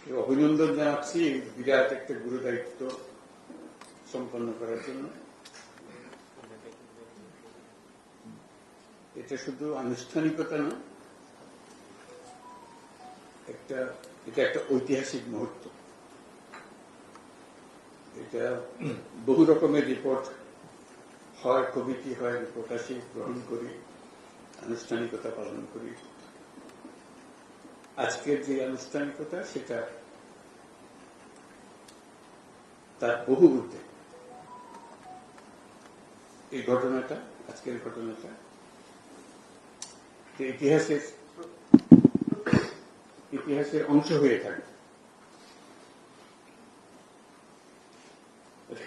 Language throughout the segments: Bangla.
অভিনন্দন জানাচ্ছি বিরাট একটা গুরু দায়িত্ব সম্পন্ন করার জন্য। এটা শুধু আনুষ্ঠানিকতা না, এটা একটা ঐতিহাসিক মুহূর্ত। এটা বহু রকমের রিপোর্ট হয়, কমিটি হয়, রিপোর্ট আসি, গ্রহণ করি, আনুষ্ঠানিকতা পালন করি। আজকের যে আনুষ্ঠানিকতা সেটা তার বহু ঊর্ধ্বে। এই ঘটনাটা, আজকের ঘটনাটা ইতিহাসের অংশ হয়ে থাকে।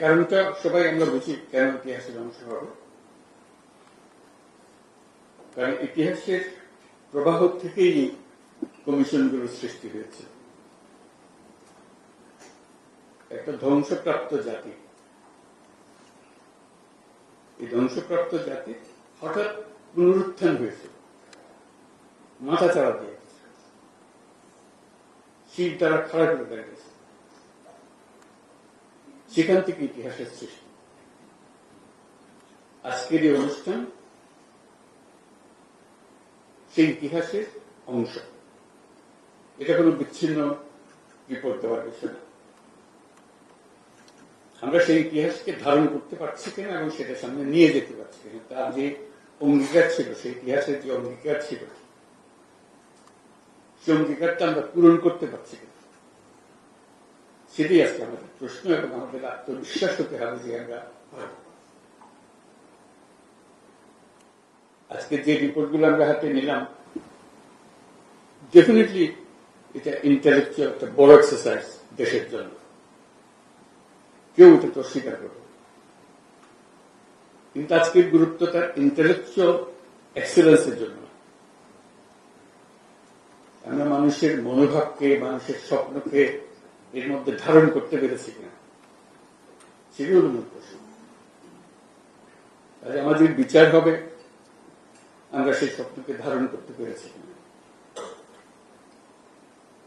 কারণটা সবাই আমরা বুঝি কেন ইতিহাসের অংশ হবে। কারণ ইতিহাসের প্রবাহ থেকেই কমিশনগুলোর সৃষ্টি হয়েছে। একটা ধ্বংসপ্রাপ্ত জাতি, এই ধ্বংসপ্রাপ্ত জাতি হঠাৎ পুনরুত্থান হয়েছে, মাথা চাড়া দিয়ে শির দ্বারা খাড়া করে দাঁড়িয়েছে। সেখান থেকে ইতিহাসের সৃষ্টি। আজকের এই অনুষ্ঠান সেই ইতিহাসের অংশ। এটা কোনো বিচ্ছিন্ন রিপোর্ট দেওয়ার বিষয় না। আমরা সেই ইতিহাসকে ধারণ করতে পারছি কিনা এবং সেটা সামনে নিয়ে যেতে পারছি কিনা, তার যে অঙ্গীকার ছিল, সেই ইতিহাসের যে অঙ্গীকার ছিল, সেই অঙ্গীকারটা আমরা পূরণ করতে পারছি কিনা, সেটাই আজকে আমাদের প্রশ্ন। এবং আমাদের আত্মবিশ্বাস হতে হবে যে আমরা আজকে যে রিপোর্টগুলো আমরা হাতে নিলাম, ডেফিনেটলি এটা ইন্টেলেকচুয়াল একটা বড় এক্সারসাইজ দেশের জন্য। কেউ এটা তো স্বীকার করবে, কিন্তু আজকের গুরুত্ব তার ইন্টেলেকচুয়াল এক্সেলেন্সের জন্য। আমরা মানুষের মনোভাবকে, মানুষের স্বপ্নকে এর মধ্যে ধারণ করতে পেরেছি কিনা, সেগুলো মূল প্রশ্ন। তাহলে আমাদের বিচার হবে আমরা সেই স্বপ্নকে ধারণ করতে পেরেছি কিনা।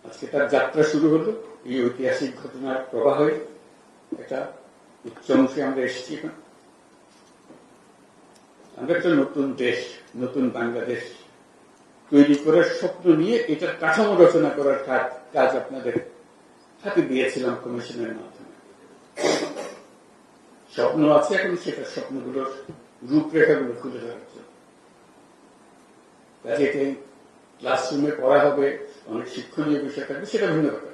আজকে তার যাত্রা শুরু হলো এই ঐতিহাসিক ঘটনার প্রবাহে। একটা উচ্চ অংশে আমরা এসেছি। আমরা একটা নতুন দেশ, নতুন বাংলাদেশ তৈরি করার স্বপ্ন নিয়ে এটার কাঠামো রচনা করার কাজ আপনাদের হাতে দিয়েছিলাম কমিশনের মাধ্যমে। স্বপ্ন আছে, এখন সেটা স্বপ্নগুলোর রূপরেখাগুলো তুলে ধরার জন্য। কাজে এটাই ক্লাসরুমে পড়া হবে, অনেক শিক্ষণীয় বিষয় থাকবে, সেটা ভিন্ন কথা।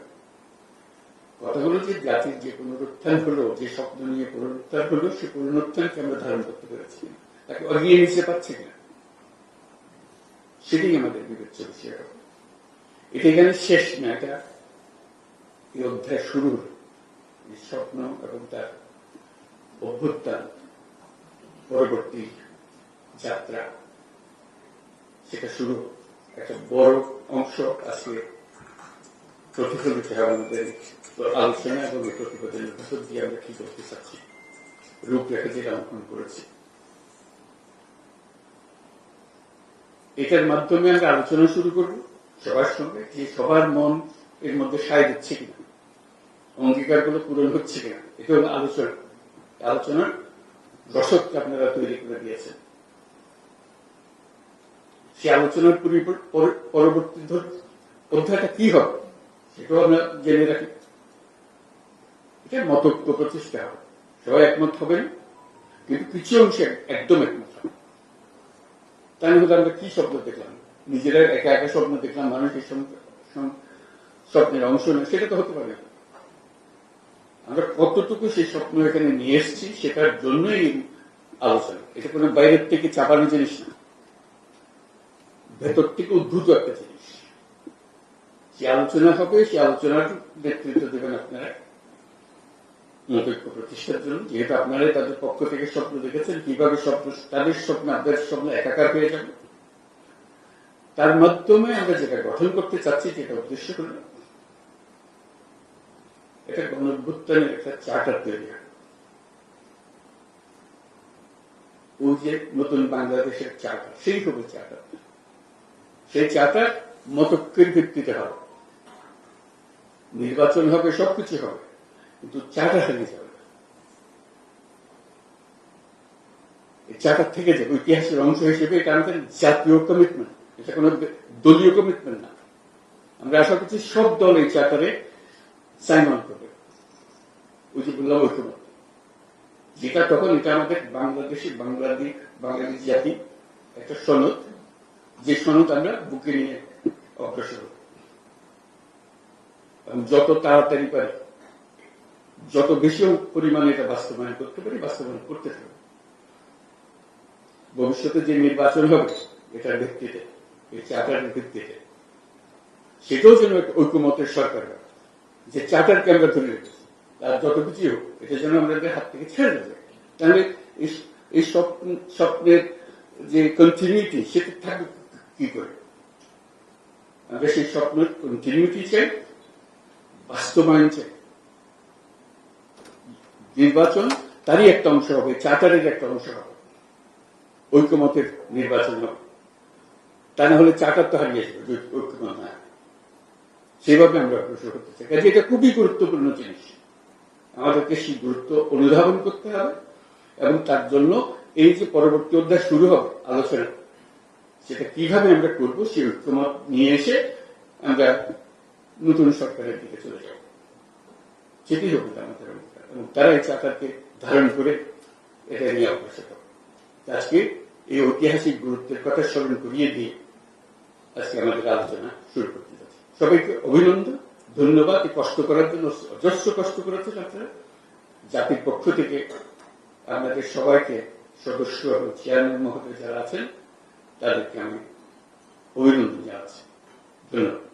কথা হলো যে জাতির যে পুনরুত্থান হলো, যে স্বপ্ন নিয়ে পুনরুত্থান হলো, সে পুনরুত্থানকে আমরা ধারণ করতে পেরেছি, তাকে এগিয়ে নিতে পারছি কিনা, সেটাই আমাদের বিবেচ্য বিষয় হবে। এটা এখানে শেষ না, এটা এই অধ্যায় শুরু। স্বপ্ন এবং তার অভ্যুত্থান পরবর্তী যাত্রা, সেটা শুরু। একটা বড় অংশ আজকে প্রতিফলিত হয় আমাদের আলোচনা এবং এই প্রতিবেদনের ভিতর দিয়ে আমরা কি করতে চাচ্ছি, রূপরেখা যেটা অঙ্কন করেছি। এটার মাধ্যমে আমরা আলোচনা শুরু করব সবার সঙ্গে, যে সবার মন এর মধ্যে সায় দিচ্ছে কিনা, অঙ্গীকারগুলো পূরণ হচ্ছে কিনা। এটা হলো আলোচনার দর্শককে আপনারা তৈরি করে দিয়েছেন। সে আলোচনার পরবর্তী অধ্যায়টা কি হবে সেটাও আমরা জেনে রাখি। এটা মতৈক্য প্রতিষ্ঠা হবে, সবাই একমত হবেন, কিন্তু কিছু অংশে একদম একমত হবে। তাই হলে আমরা কি স্বপ্ন দেখলাম, নিজেরা একা একা স্বপ্ন দেখলাম, মানুষের স্বপ্নের অংশ নয়, সেটা তো হতে পারে না। আমরা কতটুকু সেই স্বপ্ন এখানে নিয়ে এসেছি সেটার জন্যই আলোচনা। এটা কোনো বাইরের থেকে চাপানো জিনিস না, ভেতর থেকে উদ্ভূত একটা জিনিস। যে আলোচনা হবে, সে আলোচনার নেতৃত্ব দেবেন আপনারা মতৈক্য প্রতিষ্ঠার জন্য। যেহেতু আপনারাই তাদের পক্ষ থেকে স্বপ্ন দেখেছেন, কিভাবে তাদের স্বপ্ন আপনাদের স্বপ্ন একাকার হয়ে যাবে, তার মাধ্যমে আমরা যেটা গঠন করতে চাচ্ছি, যেটা উদ্দেশ্য হল এটা গণঅভ্যুত্থানের একটা চার্টার তৈরি হয়। ওই যে নতুন বাংলাদেশের চার্টার, সেই হবে চার্টার। সেই চার্টার মতৈক্যের ভিত্তিতে হবে। নির্বাচন হবে, সবকিছু হবে, কিন্তু চার্টার হারিয়ে যাবে। এই চার্টার থেকে যাবে ইতিহাসের অংশ হিসেবে। এটা আমাদের জাতীয় কমিটমেন্ট, এটা কোনো দলীয় কমিটমেন্ট না। আমরা আশা করছি সব দল এই চার্টারে সাইন অন করবে। ওই যে বললাম ঐক্যমত, যেটা তখন এটা আমাদের বাংলাদেশ জাতি একটা সনদ, যে সনদ আমরা বুকে নিয়ে অগ্রসর হব এবং যত তাড়াতাড়ি পারি, যত বেশি পরিমাণে এটা বাস্তবায়ন করতে পারি, বাস্তবায়ন করতে থাকবে। ভবিষ্যতে যে নির্বাচন হবে এটার ভিত্তিতে, এই চার্টারের ভিত্তিতে, সেটাও যেন ঐক্যমতের সরকার হবে, যে চার্টারকে আমরা ধরে রেখেছি, তার যত কিছু হোক এটা যেন আমাদের হাত থেকে ছেড়ে দেবে। তাহলে এই স্বপ্নের যে কন্টিনিউটি সেটা থাকবে কি করে? আমরা সেই স্বপ্নের কন্টিনিউটি চাই, বাস্তবায়ন চাই। নির্বাচন তারই একটা অংশ হবে, চার্টারের একটা অংশ হবে, ঐক্যমতের নির্বাচন হবে। তা না হলে চার্টার তো হারিয়ে যাবে, ঐক্যমত না। সেভাবে আমরা অগ্রসর করতে চাই। কাজে এটা খুবই গুরুত্বপূর্ণ জিনিস, আমাদেরকে সেই গুরুত্ব অনুধাবন করতে হবে এবং তার জন্য এই যে পরবর্তী অধ্যায় শুরু হবে আলোচনা, সেটা কিভাবে আমরা করবো সেই ঐক্যমত নিয়ে এসে আমরা নতুন সরকারের দিকে চলে যাব, সেটি হবে আমাদের অধিকার। এবং তারা এই চার্টারকে ধারণ করে এটা নিয়ে অগ্রসর হবে। আজকে এই ঐতিহাসিক গুরুত্বের কথা স্মরণ করিয়ে দিয়ে আজকে আমাদের আলোচনা শুরু করতে যাচ্ছি। সবাইকে অভিনন্দন, ধন্যবাদ। কষ্ট করার জন্য অজস্র কষ্ট করেছেন আপনারা। জাতির পক্ষ থেকে আপনাদের সবাইকে, সদস্য এবং চেয়ারম্যান মহোদয় যারা আছেন, তাদেরকে আমি অভিনন্দন জানাচ্ছি। ধন্যবাদ।